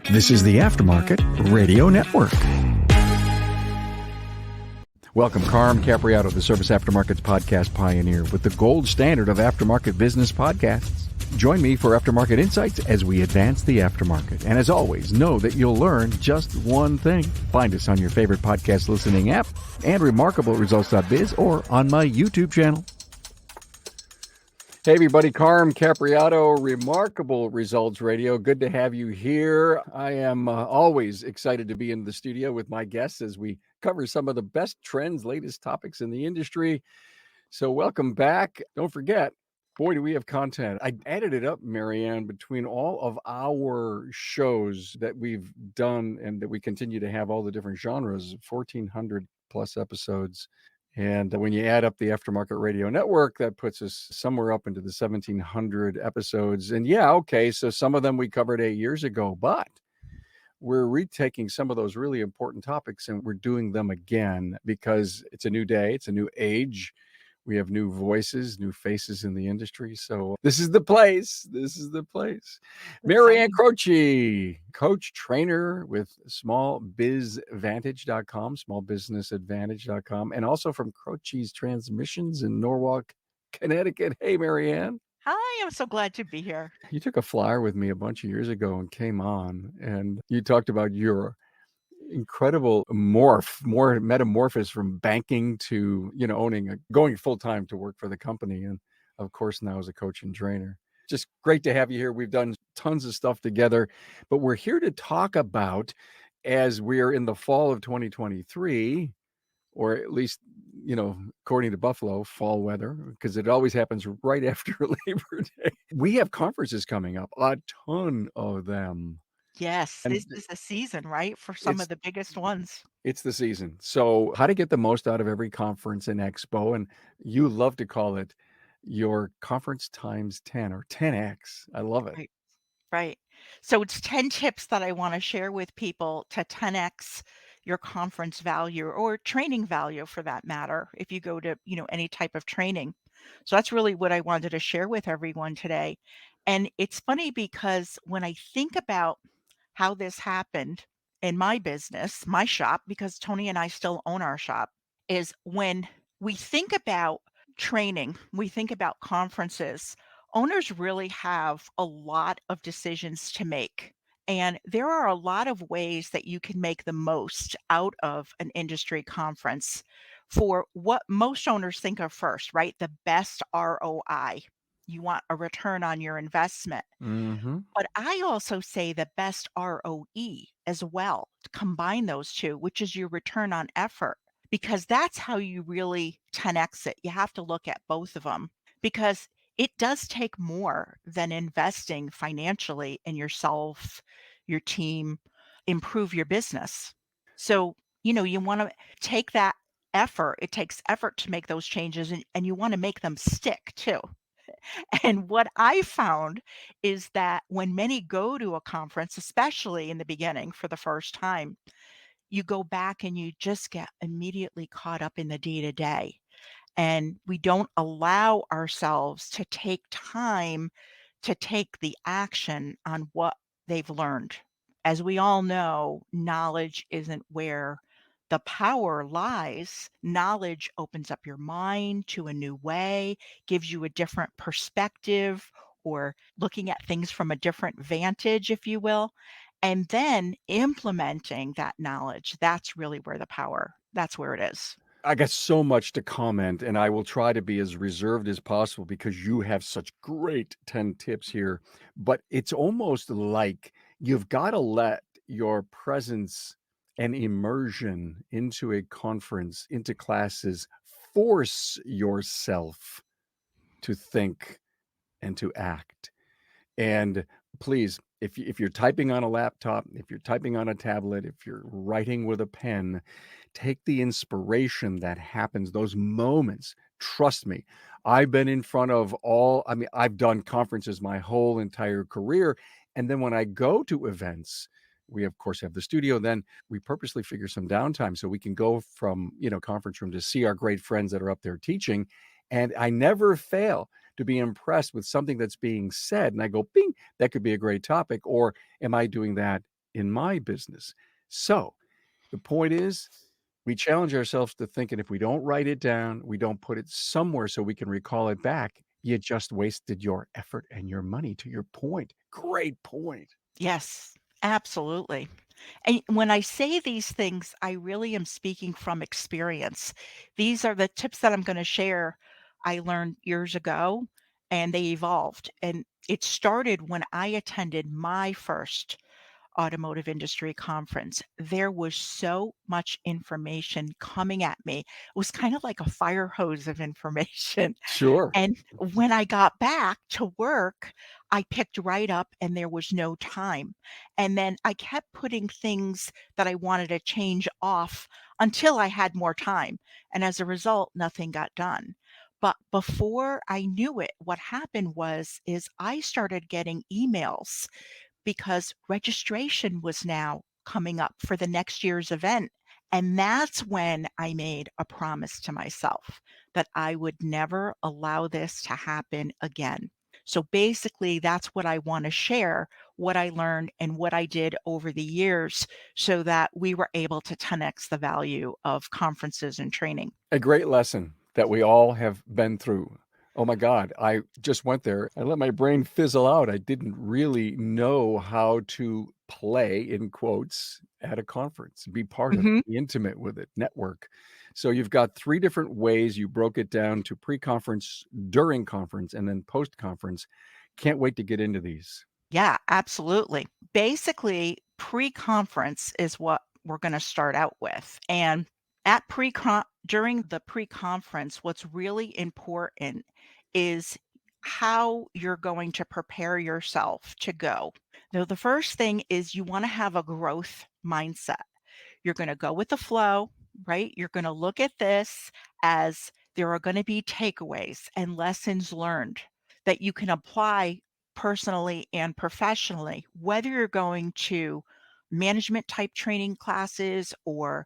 This is the Aftermarket Radio Network. Welcome, Carm Capriato, the Service Aftermarkets podcast pioneer with the gold standard of aftermarket business podcasts. Join me for Aftermarket Insights as we advance the aftermarket. And as always, know that you'll learn just one thing. Find us on your favorite podcast listening app and remarkableresults.biz or on my YouTube channel. Hey everybody, Carm Capriato, Remarkable Results Radio. Good to have you here. I am always excited to be in the studio with my guests as we cover some of the best trends, latest topics in the industry. So welcome back. Don't forget, boy, do we have content. I added it up, Maryann, between all of our shows that we've done and that we continue to have all the different genres, 1,400 plus episodes. And when you add up the Aftermarket Radio Network, that puts us somewhere up into the 1,700 episodes. And yeah, okay, so some of them we covered 8 years ago, but we're retaking some of those really important topics and we're doing them again because it's a new day, it's a new age. We have new voices, new faces in the industry. So this is the place. This is the place. Maryann Croce, coach trainer with smallbizvantage.com, smallbusinessadvantage.com, and also from Croce's Transmissions in Norwalk, Connecticut. Hey, Maryann. Hi, I'm so glad to be here. You took a flyer with me a bunch of years ago and came on, and you talked about your incredible metamorphosis from banking to, going full-time to work for the company. And of course, now as a coach and trainer. Just great to have you here. We've done tons of stuff together, but we're here to talk about, as we're in the fall of 2023, or at least, according to Buffalo, fall weather, because it always happens right after Labor Day. We have conferences coming up, a ton of them. Yes, And this is the season, right? For some of the biggest ones. It's the season. So how to get the most out of every conference and expo. And you love to call it your conference times 10 or 10X. I love it. Right. So it's 10 tips that I want to share with people to 10X your conference value or training value for that matter, if you go to, any type of training. So that's really what I wanted to share with everyone today. And it's funny because when I think about how this happened in my business, my shop, because Tony and I still own our shop, is when we think about training, we think about conferences, owners really have a lot of decisions to make. And there are a lot of ways that you can make the most out of an industry conference for what most owners think of first, right? The best ROI. You want a return on your investment. Mm-hmm. But I also say the best ROE as well, to combine those two, which is your return on effort, because that's how you really 10X it. You have to look at both of them because it does take more than investing financially in yourself, your team, improve your business. So, you want to take that effort. It takes effort to make those changes and you want to make them stick too. And what I found is that when many go to a conference, especially in the beginning for the first time, you go back and you just get immediately caught up in the day to day. And we don't allow ourselves to take time to take the action on what they've learned. As we all know, knowledge isn't where the power lies. Knowledge opens up your mind to a new way, gives you a different perspective, or looking at things from a different vantage, if you will. And then implementing that knowledge, that's really where that's where it is. I got so much to comment, and I will try to be as reserved as possible because you have such great 10 tips here. But it's almost like you've got to let your presence and immersion into a conference, into classes, force yourself to think and to act. And please, if you're typing on a laptop, if you're typing on a tablet, if you're writing with a pen, take the inspiration that happens, those moments. Trust me, I've been in front of I've done conferences my whole entire career. And then when I go to events, we of course have the studio, then we purposely figure some downtime so we can go from, conference room to see our great friends that are up there teaching. And I never fail to be impressed with something that's being said. And I go, bing, that could be a great topic. Or am I doing that in my business? So the point is, we challenge ourselves to think, and if we don't write it down, we don't put it somewhere so we can recall it back, you just wasted your effort and your money, to your point. Great point. Yes, absolutely. And when I say these things, I really am speaking from experience. These are the tips that I'm going to share I learned years ago, and they evolved. And it started when I attended my first automotive industry conference. There was so much information coming at me. It was kind of like a fire hose of information. Sure. And when I got back to work, I picked right up and there was no time. And then I kept putting things that I wanted to change off until I had more time. And as a result, nothing got done. But before I knew it, what happened was is I started getting emails because registration was now coming up for the next year's event. And that's when I made a promise to myself that I would never allow this to happen again. So basically, that's what I want to share, what I learned and what I did over the years so that we were able to 10x the value of conferences and training. A great lesson that we all have been through. Oh my God, I just went there. I let my brain fizzle out. I didn't really know how to play, in quotes, at a conference, be part of it, Mhm. be intimate with it, network. So you've got three different ways you broke it down to pre-conference, during conference, and then post-conference. Can't wait to get into these. Yeah, absolutely. Basically, pre-conference is what we're going to start out with. And at pre-con during the pre-conference, what's really important is how you're going to prepare yourself to go. Now, the first thing is you want to have a growth mindset. You're going to go with the flow, right? You're going to look at this as there are going to be takeaways and lessons learned that you can apply personally and professionally, whether you're going to management type training classes or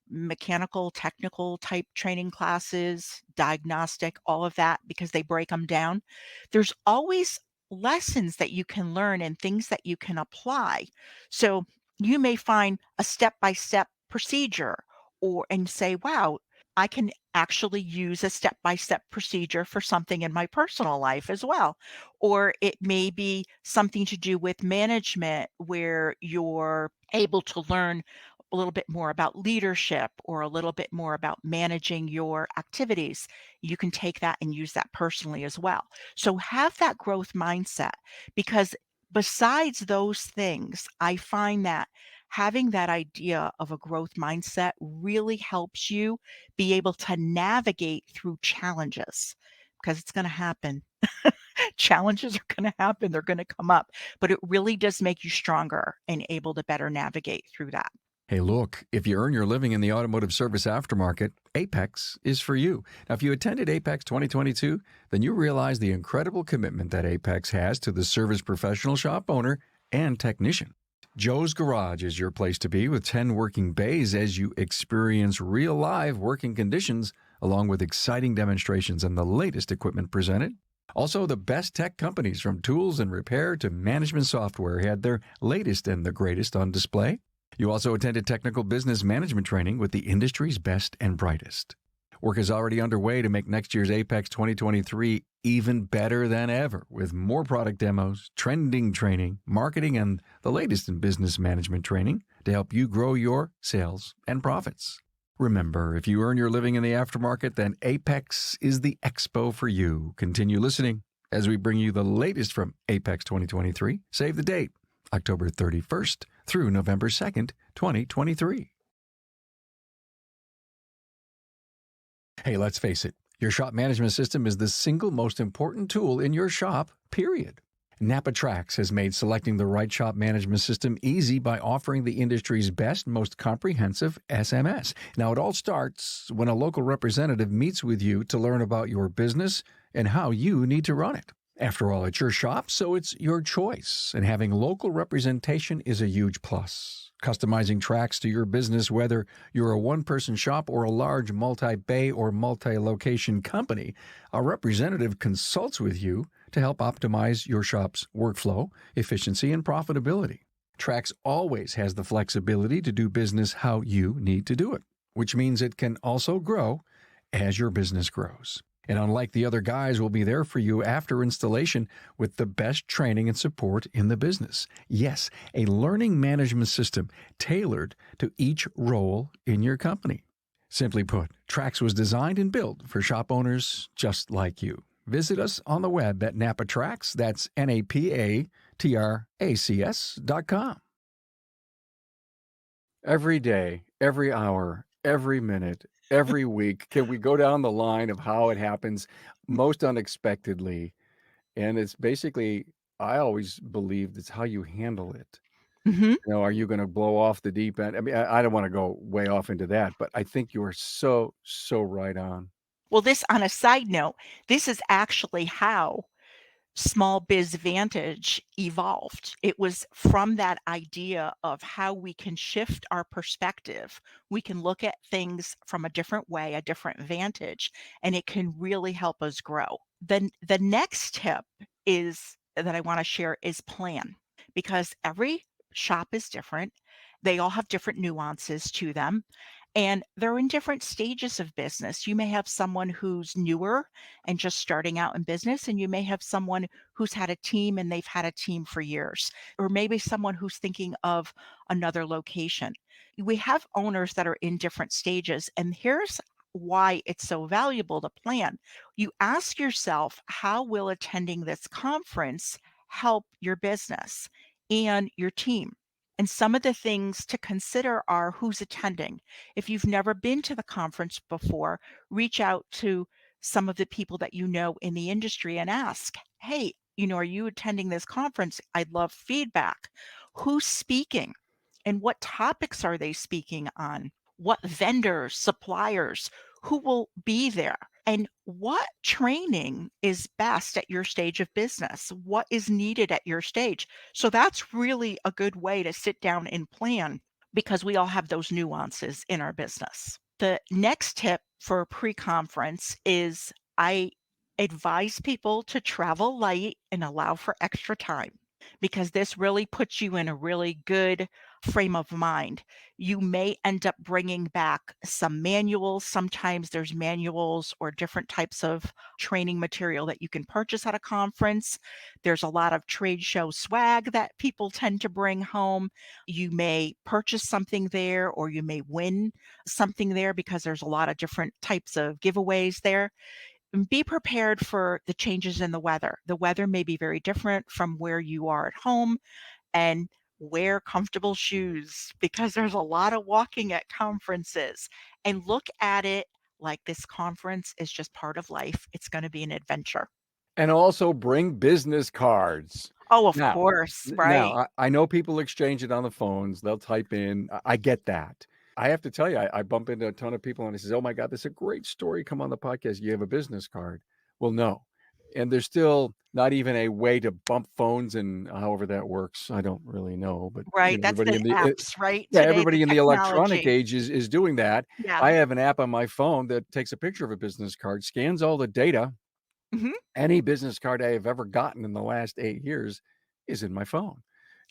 mechanical, technical type training classes, diagnostic, all of that, because they break them down. There's always lessons that you can learn and things that you can apply. So you may find a step by step procedure or and say, wow, I can actually use a step by step procedure for something in my personal life as well. Or it may be something to do with management where you're able to learn a little bit more about leadership or a little bit more about managing your activities. You can take that and use that personally as well. So have that growth mindset because besides those things, I find that having that idea of a growth mindset really helps you be able to navigate through challenges because it's going to happen. Challenges are going to happen, they're going to come up, but it really does make you stronger and able to better navigate through that. Hey, look, if you earn your living in the automotive service aftermarket, Apex is for you. Now, if you attended Apex 2022, then you realize the incredible commitment that Apex has to the service professional shop owner and technician. Joe's Garage is your place to be with 10 working bays as you experience real live working conditions along with exciting demonstrations and the latest equipment presented. Also, the best tech companies from tools and repair to management software had their latest and the greatest on display. You also attended technical business management training with the industry's best and brightest. Work is already underway to make next year's Apex 2023 even better than ever with more product demos, trending training, marketing, and the latest in business management training to help you grow your sales and profits. Remember, if you earn your living in the aftermarket, then Apex is the expo for you. Continue listening as we bring you the latest from Apex 2023. Save the date, October 31st through November 2nd, 2023. Hey, let's face it, your shop management system is the single most important tool in your shop, period. NapaTrax has made selecting the right shop management system easy by offering the industry's best, most comprehensive SMS. Now, it all starts when a local representative meets with you to learn about your business and how you need to run it. After all, it's your shop, so it's your choice, and having local representation is a huge plus. Customizing tracks to your business, whether you're a one-person shop or a large multi-bay or multi-location company, a representative consults with you to help optimize your shop's workflow, efficiency, and profitability. Trax always has the flexibility to do business how you need to do it, which means it can also grow as your business grows. And unlike the other guys, will be there for you after installation with the best training and support in the business. Yes, a learning management system tailored to each role in your company. Simply put, Trax was designed and built for shop owners just like you. Visit us on the web at NapaTrax, that's NapaTracs.com. Every day, every hour, every minute, every week, can we go down the line of how it happens most unexpectedly? And it's basically, I always believed it's how you handle it. Mhm. Are you gonna blow off the deep end? I mean, I don't wanna go way off into that, but I think you are so, so right on. Well, this on a side note, this is actually how Small Biz Vantage evolved. It was from that idea of how we can shift our perspective. We can look at things from a different way, a different vantage, and it can really help us grow. The next tip is that I want to share is plan, because every shop is different. They all have different nuances to them, and they're in different stages of business. You may have someone who's newer and just starting out in business, and you may have someone who's had a team and they've had a team for years, or maybe someone who's thinking of another location. We have owners that are in different stages, and here's why it's so valuable to plan. You ask yourself, how will attending this conference help your business and your team? And some of the things to consider are who's attending. If you've never been to the conference before, reach out to some of the people that you know in the industry and ask, hey, are you attending this conference? I'd love feedback. Who's speaking and what topics are they speaking on? What vendors, suppliers, who will be there? And what training is best at your stage of business? What is needed at your stage? So that's really a good way to sit down and plan, because we all have those nuances in our business. The next tip for pre-conference is I advise people to travel light and allow for extra time, because this really puts you in a really good frame of mind. You may end up bringing back some manuals. Sometimes there's manuals or different types of training material that you can purchase at a conference. There's a lot of trade show swag that people tend to bring home. You may purchase something there, or you may win something there, because there's a lot of different types of giveaways there. And be prepared for the changes in the weather. The weather may be very different from where you are at home, and wear comfortable shoes, because there's a lot of walking at conferences. And look at it like this conference is just part of life. It's going to be an adventure. And also bring business cards. Oh, of Now course, now, right. I know people exchange it on the phones, they'll type in, I get that. I have to tell you, I bump into a ton of people and it says, "Oh my god, this is a great story, come on the podcast, you have a business card." Well, no, and there's still not even a way to bump phones, and however that works, I don't really know, but, Right. That's everybody the in the apps, right? yeah, Today, the everybody in the electronic technology. age is doing that. Yeah. I have an app on my phone that takes a picture of a business card, scans all the data. Mhm. Any business card I have ever gotten in the last 8 years is in my phone,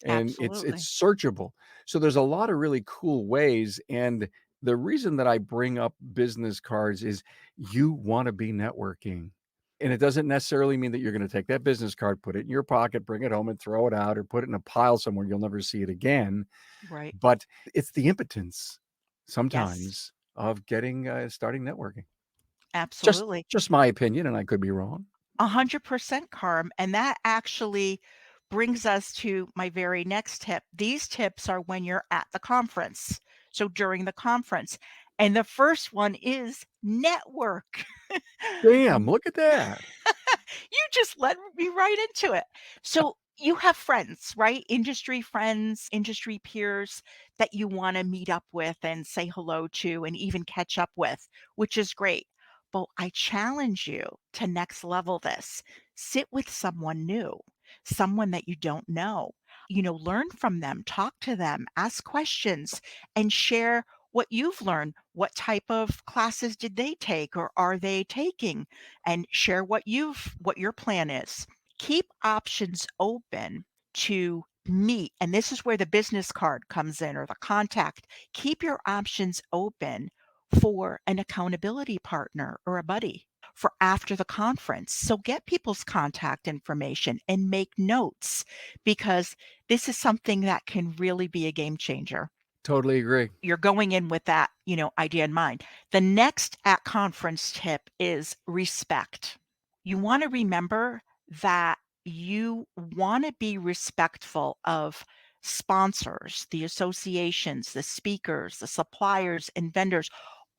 and it's Absolutely. searchable. So there's a lot of really cool ways, and the reason that I bring up business cards is you wanna be networking, and it doesn't necessarily mean that you're gonna take that business card, put it in your pocket, bring it home, and throw it out or put it in a pile somewhere, you'll never see it again, Right. but it's the impotence Yes. sometimes of getting, starting networking. Just Absolutely. just my opinion, and I could be wrong. 100% Carm. And that actually brings us to my very next tip. These tips are when you're at the conference. So during the conference. And the first one is network. Damn, look at that. You just led me right into it. So you have friends, right? Industry friends, industry peers that you want to meet up with and say hello to and even catch up with, which is great. But I challenge you to next level this. Sit with someone new, someone that you don't know. Learn from them, talk to them, ask questions, and share what you've learned. What type of classes did they take or are they taking? And share what your plan is. Keep options open to Meet, and this is where the business card comes in or the contact. Keep your options open for an accountability partner or a buddy for after the conference. So get people's contact information and make notes because this is something that can really be a game changer. Totally agree. You're going in with that, idea in mind. The next at conference tip is respect. You want to remember that you want to be respectful of sponsors, the associations, the speakers, the suppliers and vendors,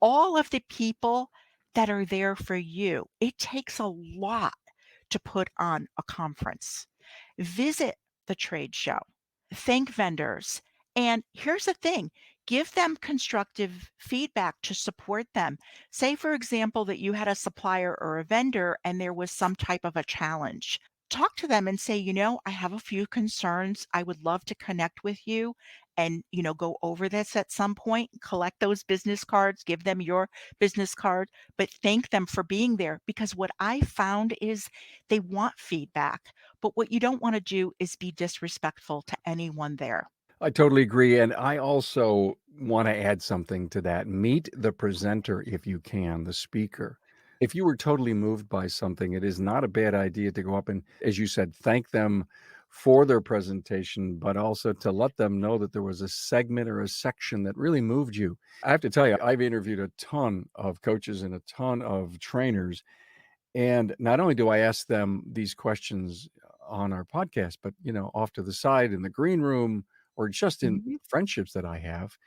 all of the people that are there for you. It takes a lot to put on a conference. Visit the trade show, thank vendors. And here's the thing, give them constructive feedback to support them. Say, for example, that you had a supplier or a vendor and there was some type of a challenge. Talk to them and say, I have a few concerns. I would love to connect with you and, go over this at some point. Collect those business cards, give them your business card, but thank them for being there because what I found is they want feedback. But what you don't wanna do is be disrespectful to anyone there. I totally agree, and I also wanna add something to that. Meet the presenter if you can, the speaker. If you were totally moved by something, it is not a bad idea to go up and, as you said, thank them for their presentation, but also to let them know that there was a segment or a section that really moved you. I have to tell you, I've interviewed a ton of coaches and a ton of trainers, and not only do I ask them these questions on our podcast, but, off to the side in the green room or just in Mhm. friendships that I have,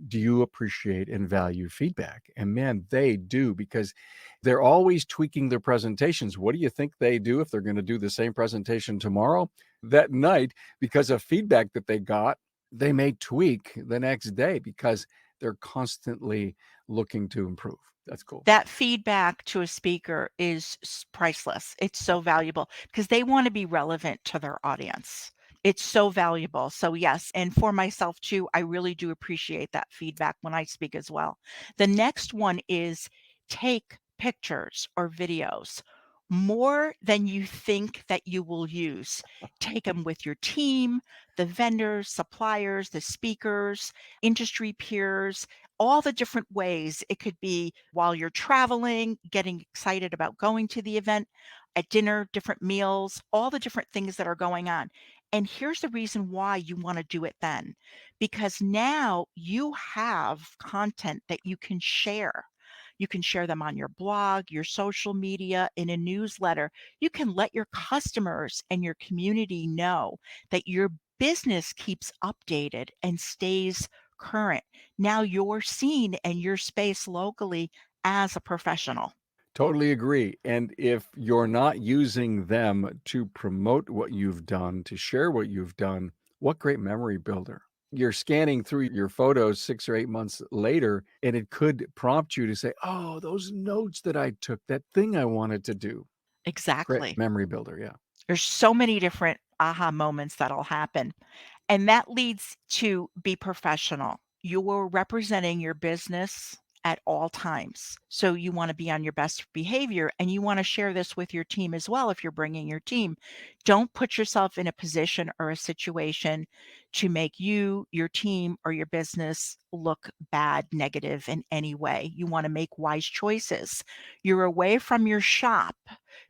do you appreciate and value feedback? And man, they do because they're always tweaking their presentations. What do you think they do if they're going to do the same presentation tomorrow? That night, because of feedback that they got, they may tweak the next day because they're constantly looking to improve. That's cool. That feedback to a speaker is priceless. It's so valuable because they want to be relevant to their audience. It's so valuable. So, yes, and for myself too, I really do appreciate that feedback when I speak as well. The next one is take pictures or videos more than you think that you will use. Take them with your team, the vendors, suppliers, the speakers, industry peers, all the different ways. It could be while you're traveling, getting excited about going to the event, at dinner, different meals, all the different things that are going on. And here's the reason why you want to do it then, because now you have content that you can share. You can share them on your blog, your social media, in a newsletter. You can let your customers and your community know that your business keeps updated and stays current. Now you're seen in your space locally as a professional. Totally agree. And if you're not using them to promote what you've done, to share what you've done, what great memory builder. You're scanning through your photos 6 or 8 months later, and it could prompt you to say, "Oh, those notes that I took, that thing I wanted to do." Great Exactly. memory builder, yeah. There's so many different aha moments that'll happen. And that leads to be professional. You're representing your business at all times. So you want to be on your best behavior and you want to share this with your team as well if you're bringing your team. Don't put yourself in a position or a situation to make you, your team, or your business look bad, negative in any way. You want to make wise choices. You're away from your shop,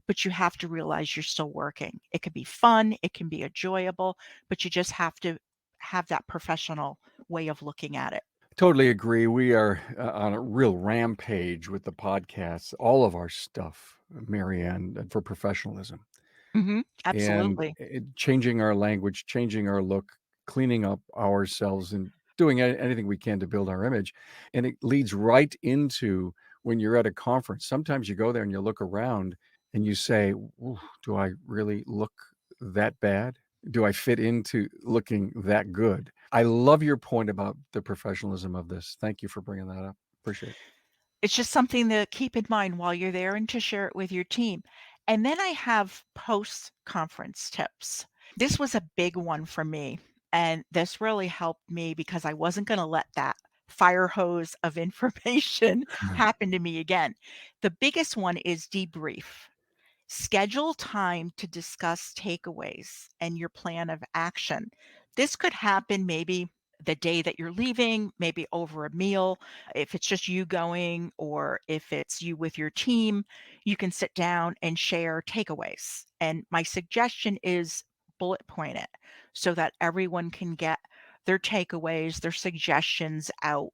but you have to realize you're still working. It can be fun, it can be enjoyable, but you just have to have that professional way of looking at it. Totally agree. We are, on a real rampage with the podcasts, all of our stuff, Marianne, for professionalism. Mhm. And Absolutely. changing our language, changing our look, cleaning up ourselves, and doing anything we can to build our image. And it leads right into when you're at a conference. Sometimes you go there and you look around and you say, "Ooh, do I really look that bad? Do I fit into looking that good?" I love your point about the professionalism of this. Thank you for bringing that up. Appreciate it. It's just something to keep in mind while you're there and to share it with your team. And then I have post-conference tips. This was a big one for me, and this really helped me because I wasn't gonna let that fire hose of information happen to me again. The biggest one is debrief. Schedule time to discuss takeaways and your plan of action. This could happen maybe the day that you're leaving, maybe over a meal. If it's just you going or if it's you with your team, you can sit down and share takeaways. And my suggestion is bullet point it so that everyone can get their takeaways, their suggestions out,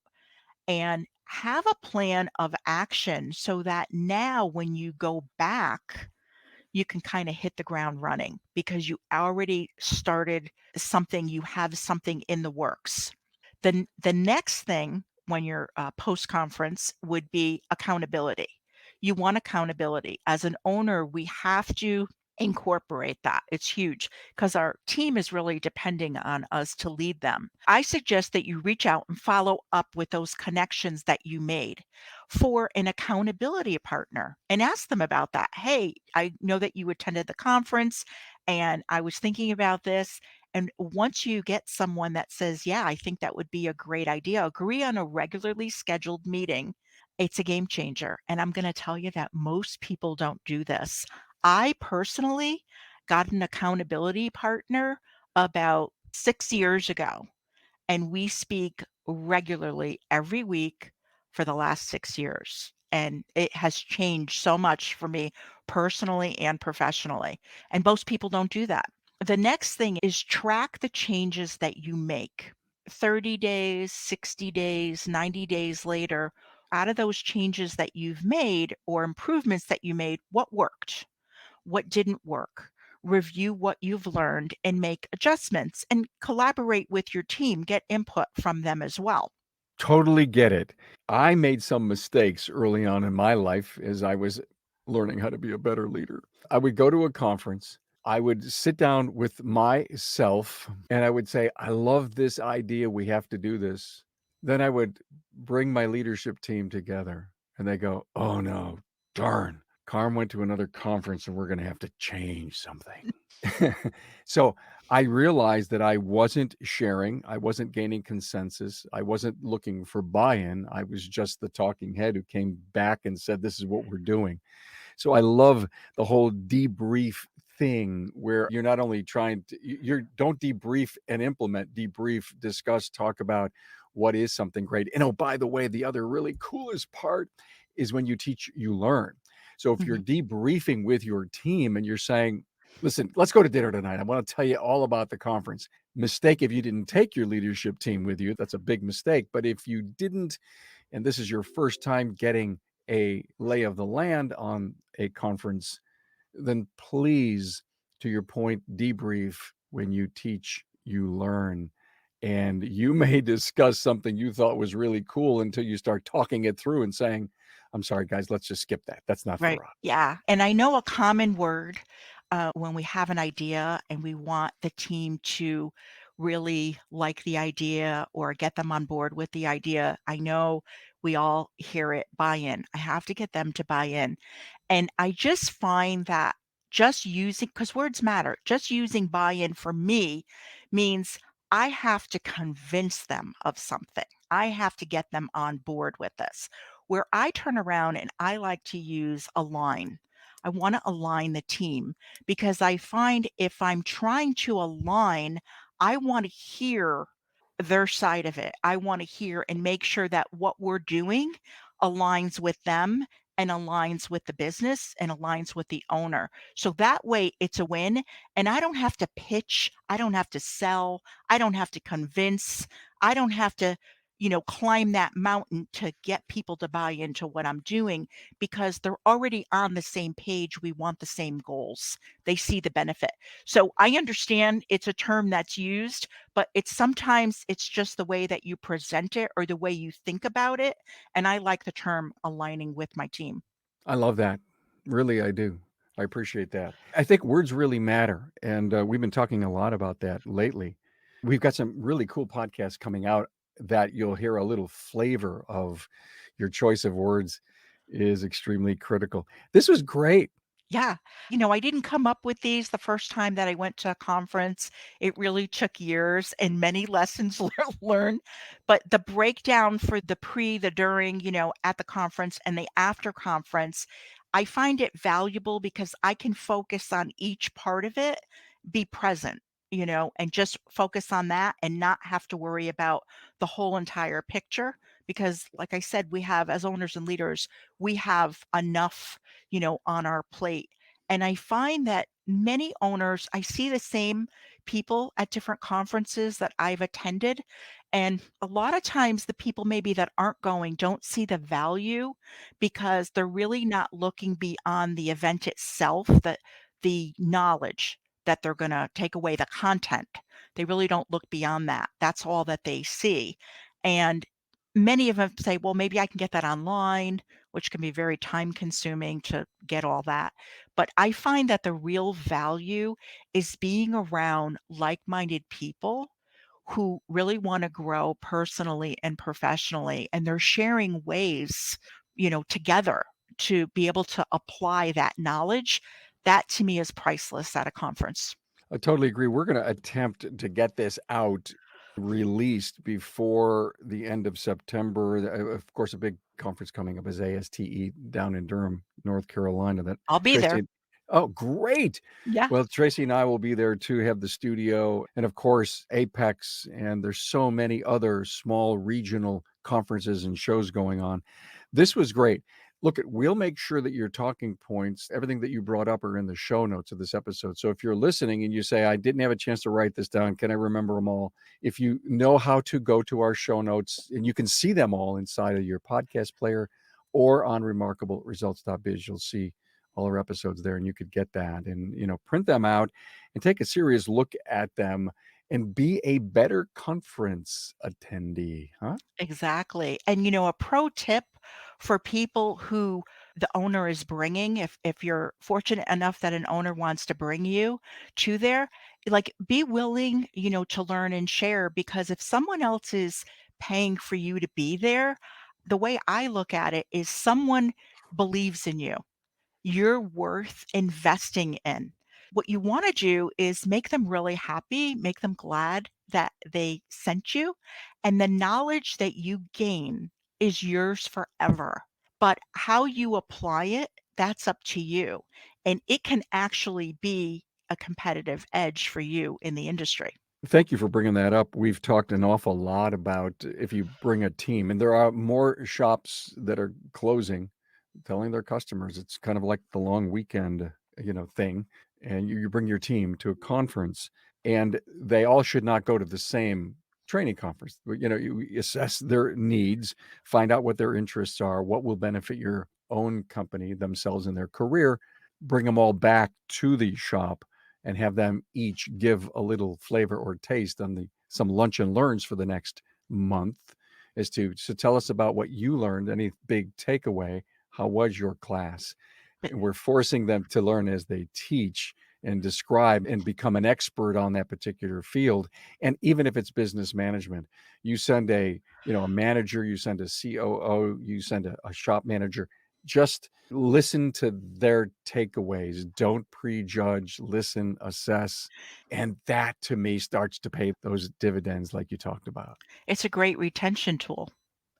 and have a plan of action so that now when you go back, you can kind of hit the ground running because you already started something, you have something in the works. The next thing when you're post conference would be accountability. You want accountability. As an owner, we have to incorporate that. It's huge because our team is really depending on us to lead them. I suggest that you reach out and follow up with those connections that you made for an accountability partner and ask them about that. Hey, I know that you attended the conference and I was thinking about this. And once you get someone that says, yeah, I think that would be a great idea, agree on a regularly scheduled meeting. It's a game changer. And I'm going to tell you that most people don't do this. I personally got an accountability partner about 6 years ago, and we speak regularly every week for the last 6 years. And it has changed so much for me personally and professionally. And most people don't do that. The next thing is track the changes that you make. 30 days, 60 days, 90 days later, out of those changes that you've made or improvements that you made, what worked? What didn't work? Review what you've learned and make adjustments and collaborate with your team, get input from them as well. Totally get it. I made some mistakes early on in my life as I was learning how to be a better leader. I would go to a conference. I would sit down with myself and I would say, I love this idea. We have to do this. Then I would bring my leadership team together and they go, oh no, darn. Carm went to another conference and we're going to have to change something. So I realized that I wasn't sharing, I wasn't gaining consensus, I wasn't looking for buy-in. I was just the talking head who came back and said, this is what we're doing. So I love the whole debrief thing where you're not only trying to, you're don't debrief and implement, debrief, discuss, talk about what is something great. And oh, by the way, the other really coolest part is when you teach, you learn. So if you're Mhm. debriefing with your team and you're saying, listen, let's go to dinner tonight. I want to tell you all about the conference. Mistake if you didn't take your leadership team with you. That's a big mistake. But if you didn't, and this is your first time getting a lay of the land on a conference, then please, to your point, debrief. When you teach, you learn. And you may discuss something you thought was really cool until you start talking it through and saying, I'm sorry, guys, let's just skip that. That's not Right. for us. Yeah. And I know a common word when we have an idea and we want the team to really like the idea or get them on board with the idea. I know we all hear it buy in. I have to get them to buy in. And I just find that just using, because words matter, just using buy in for me means I have to convince them of something. I have to get them on board with this. Where I turn around and I like to use align. I want to align the team because I find if I'm trying to align, I want to hear their side of it. I want to hear and make sure that what we're doing aligns with them and aligns with the business and aligns with the owner. So that way it's a win. And I don't have to pitch, I don't have to sell, I don't have to convince, I don't have to climb that mountain to get people to buy into what I'm doing because they're already on the same page. We want the same goals. They see the benefit. So I understand it's a term that's used, but it's just the way that you present it or the way you think about it. And I like the term aligning with my team. I love that. Really, I do. I appreciate that. I think words really matter. And we've been talking a lot about that lately. We've got some really cool podcasts coming out that you'll hear a little flavor of your choice of words is extremely critical. This was great. Yeah. I didn't come up with these the first time that I went to a conference. It really took years and many lessons learned. But the breakdown for the pre, the during, at the conference and the after conference, I find it valuable because I can focus on each part of it, be present, and just focus on that and not have to worry about the whole entire picture. Because, like I said, we have, as owners and leaders, we have enough, on our plate. And I find that many owners, I see the same people at different conferences that I've attended. And a lot of times, the people maybe that aren't going don't see the value because they're really not looking beyond the event itself, the knowledge that they're gonna take away, the content. They really don't look beyond that. That's all that they see. And many of them say, well, maybe I can get that online, which can be very time consuming to get all that. But I find that the real value is being around like-minded people who really want to grow personally and professionally, and they're sharing ways, together to be able to apply that knowledge. That to me is priceless at a conference. I totally agree. We're gonna attempt to get this out, released before the end of September. Of course, a big conference coming up is ASTE down in Durham, North Carolina, that I'll be there. Tracy. Oh, great. Yeah, Well, Tracy and I will be there to have the studio and, of course, Apex, and there's so many other small regional conferences and shows going on. This was great. Look, we'll make sure that your talking points, everything that you brought up, are in the show notes of this episode. So if you're listening and you say, I didn't have a chance to write this down, can I remember them all? If you know how to go to our show notes, and you can see them all inside of your podcast player or on remarkableresults.biz, you'll see all our episodes there, and you could get that and, print them out and take a serious look at them and be a better conference attendee, huh? exactly. And a pro tip for people who the owner is bringing, if you're fortunate enough that an owner wants to bring you to there, like, be willing, to learn and share, because if someone else is paying for you to be there, the way I look at it is someone believes in you. You're worth investing in. What you wanna do is make them really happy, make them glad that they sent you, and the knowledge that you gain is yours forever. But how you apply it, that's up to you, and it can actually be a competitive edge for you in the industry. Thank you for bringing that up. We've talked an awful lot about if you bring a team, and there are more shops that are closing, telling their customers it's kind of like the long weekend, thing. And you bring your team to a conference, and they all should not go to the same training conference. But, you assess their needs, find out what their interests are, what will benefit your own company, themselves, and their career, bring them all back to the shop and have them each give a little flavor or taste on some lunch and learns for the next month as to so tell us about what you learned, any big takeaway, how was your class? But And we're forcing them to learn as they teach and describe and become an expert on that particular field. And even if it's business management, you send a manager, you send a COO, you send a shop manager, just listen to their takeaways. Don't prejudge, listen, assess. And that to me starts to pay those dividends like you talked about. it's a great retention tool.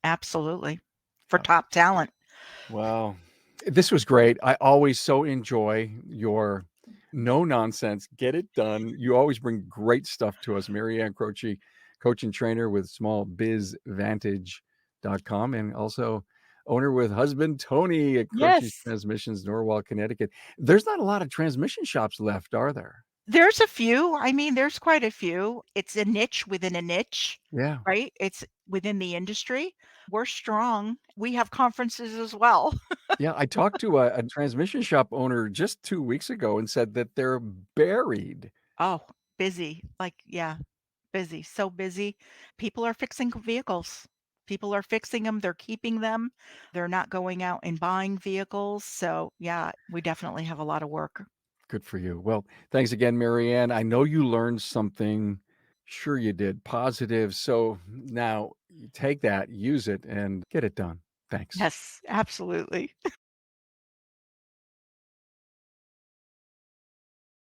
Absolutely. For Yeah. top talent. Well, this was great. I always so enjoy your no nonsense, get it done. You always bring great stuff to us. Maryann Croce, coach and trainer with smallbizvantage.com, and also owner with husband Tony at Croce Yes. Transmissions, Norwalk, Connecticut. There's not a lot of transmission shops left, are there? There's a few. I mean, there's quite a few. It's a niche within a niche, Yeah. right? It's within the industry. We're strong. We have conferences as well. Yeah, I talked to a transmission shop owner just 2 weeks ago and said that they're buried. Oh, busy. Like, yeah, busy. So busy. People are fixing vehicles. People are fixing them. They're keeping them. They're not going out and buying vehicles. So, yeah, we definitely have a lot of work. Good for you. Well, thanks again, Maryann. I know you learned something. Sure you did. Positive. So now you take that, use it, and get it done. Thanks. Yes, absolutely.